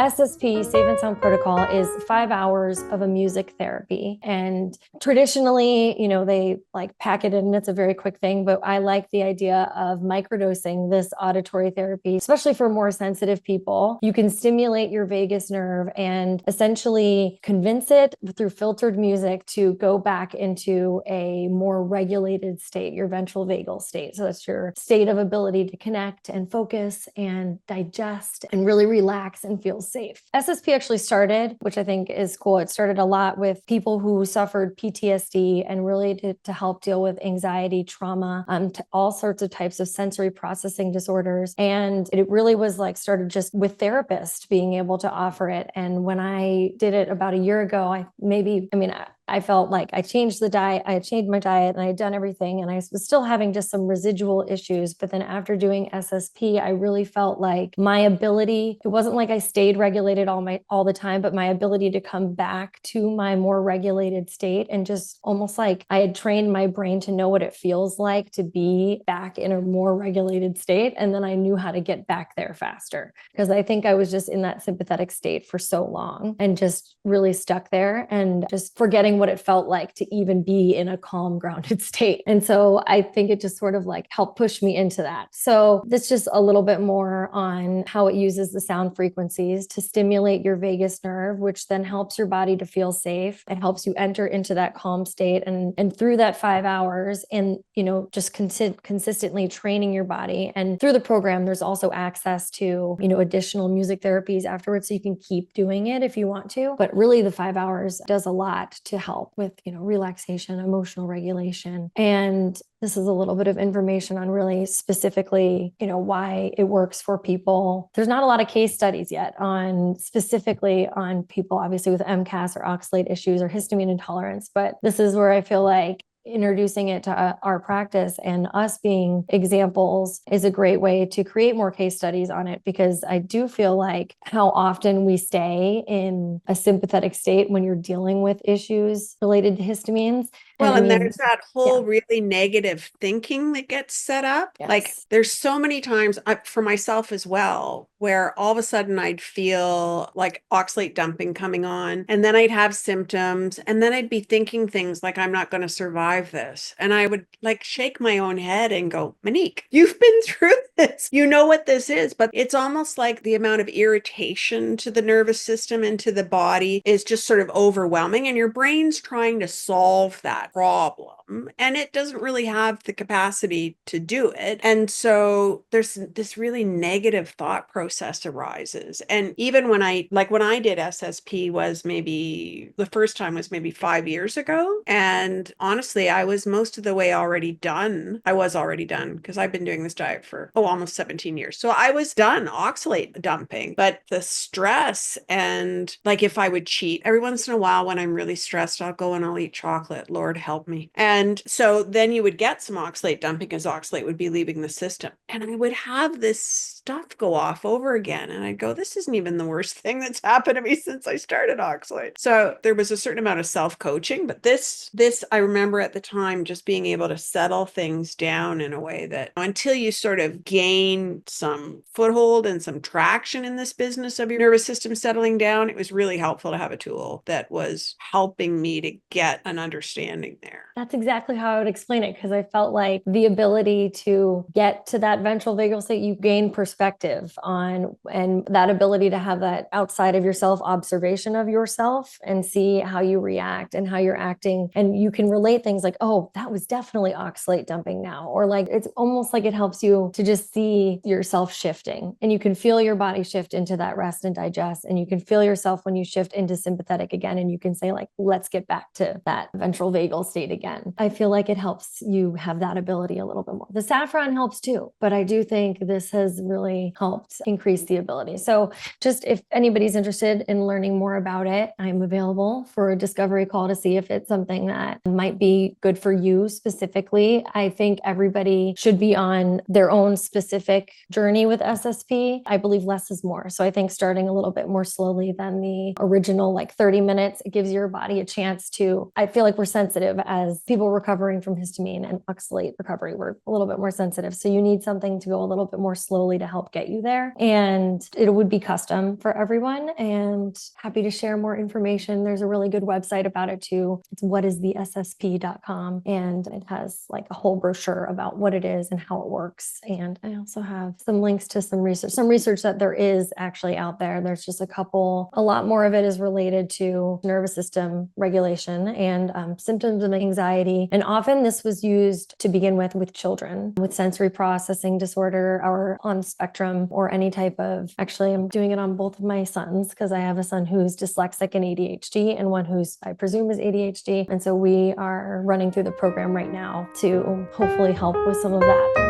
SSP, Safe and Sound Protocol, is 5 hours of a music therapy. And traditionally, they like pack it in and it's a very quick thing, but I like the idea of microdosing this auditory therapy, especially for more sensitive people. You can stimulate your vagus nerve and essentially convince it through filtered music to go back into a more regulated state, your ventral vagal state. So that's your state of ability to connect and focus and digest and really relax and feel safe. SSP actually started, which I think is cool. It started a lot with people who suffered PTSD and really to help deal with anxiety, trauma, to all sorts of types of sensory processing disorders. And it really was like started just with therapists being able to offer it. And when I did it about a year ago, I felt like I changed the diet, I had changed my diet and I had done everything and I was still having just some residual issues. But then after doing SSP, I really felt like my ability, it wasn't like I stayed regulated all the time, but my ability to come back to my more regulated state and just almost like I had trained my brain to know what it feels like to be back in a more regulated state. And then I knew how to get back there faster because I think I was just in that sympathetic state for so long and just really stuck there and just forgetting what it felt like to even be in a calm, grounded state. And so I think it just sort of like helped push me into that. So this just a little bit more on how it uses the sound frequencies to stimulate your vagus nerve, which then helps your body to feel safe. It helps you enter into that calm state. And through that 5 hours and, just consistently training your body. And through the program, there's also access to, additional music therapies afterwards. So you can keep doing it if you want to. But really the 5 hours does a lot to help with, relaxation, emotional regulation. And this is a little bit of information on really specifically, why it works for people. There's not a lot of case studies yet on specifically on people, obviously with MCAS or oxalate issues or histamine intolerance. But this is where I feel like introducing it to our practice and us being examples is a great way to create more case studies on it, because I do feel like how often we stay in a sympathetic state when you're dealing with issues related to histamines. And there's that whole really negative thinking that gets set up. Yes. Like there's so many times for myself as well, where all of a sudden I'd feel like oxalate dumping coming on, and then I'd have symptoms, and then I'd be thinking things like, I'm not going to survive this. And I would like shake my own head and go, Monique, you've been through this. You know what this is. But it's almost like the amount of irritation to the nervous system and to the body is just sort of overwhelming. And your brain's trying to solve that problem, and it doesn't really have the capacity to do it. And so there's this really negative thought process arises. And even when I did SSP was maybe the first time was maybe 5 years ago. And honestly, I was most of the way already done. I was already done because I've been doing this diet for almost 17 years. So I was done oxalate dumping, but the stress and like if I would cheat every once in a while when I'm really stressed, I'll go and I'll eat chocolate. Lord help me. And so then you would get some oxalate dumping as oxalate would be leaving the system. And I would have this stuff go off over again. And I'd go, this isn't even the worst thing that's happened to me since I started oxalate. So there was a certain amount of self-coaching, but this I remember at the time just being able to settle things down in a way that until you sort of gain some foothold and some traction in this business of your nervous system settling down, it was really helpful to have a tool that was helping me to get an understanding there. That's exactly how I would explain it, because I felt like the ability to get to that ventral vagal state, you gain perspective on, and that ability to have that outside of yourself observation of yourself and see how you react and how you're acting. And you can relate things like, oh, that was definitely oxalate dumping now. Or like, it's almost like it helps you to just see yourself shifting, and you can feel your body shift into that rest and digest. And you can feel yourself when you shift into sympathetic again. And you can say like, let's get back to that ventral vagal state again. I feel like it helps you have that ability a little bit more. The saffron helps too, but I do think this has really helped increase the ability. So just if anybody's interested in learning more about it, I'm available for a discovery call to see if it's something that might be good for you specifically. I think everybody should be on their own specific journey with SSP. I believe less is more. So I think starting a little bit more slowly than the original like 30 minutes, it gives your body a chance to, I feel like we're sensitive sensitive as people recovering from histamine and oxalate recovery. We're a little bit more sensitive. So you need something to go a little bit more slowly to help get you there. And it would be custom for everyone, and happy to share more information. There's a really good website about it too. It's whatisthessp.com, and it has like a whole brochure about what it is and how it works. And I also have some links to some research that there is actually out there. There's just a lot more of it is related to nervous system regulation and symptoms of anxiety. And often this was used to begin with children with sensory processing disorder or on spectrum or any type of, actually, I'm doing it on both of my sons because I have a son who's dyslexic and ADHD and one who's, I presume, is ADHD. And so we are running through the program right now to hopefully help with some of that.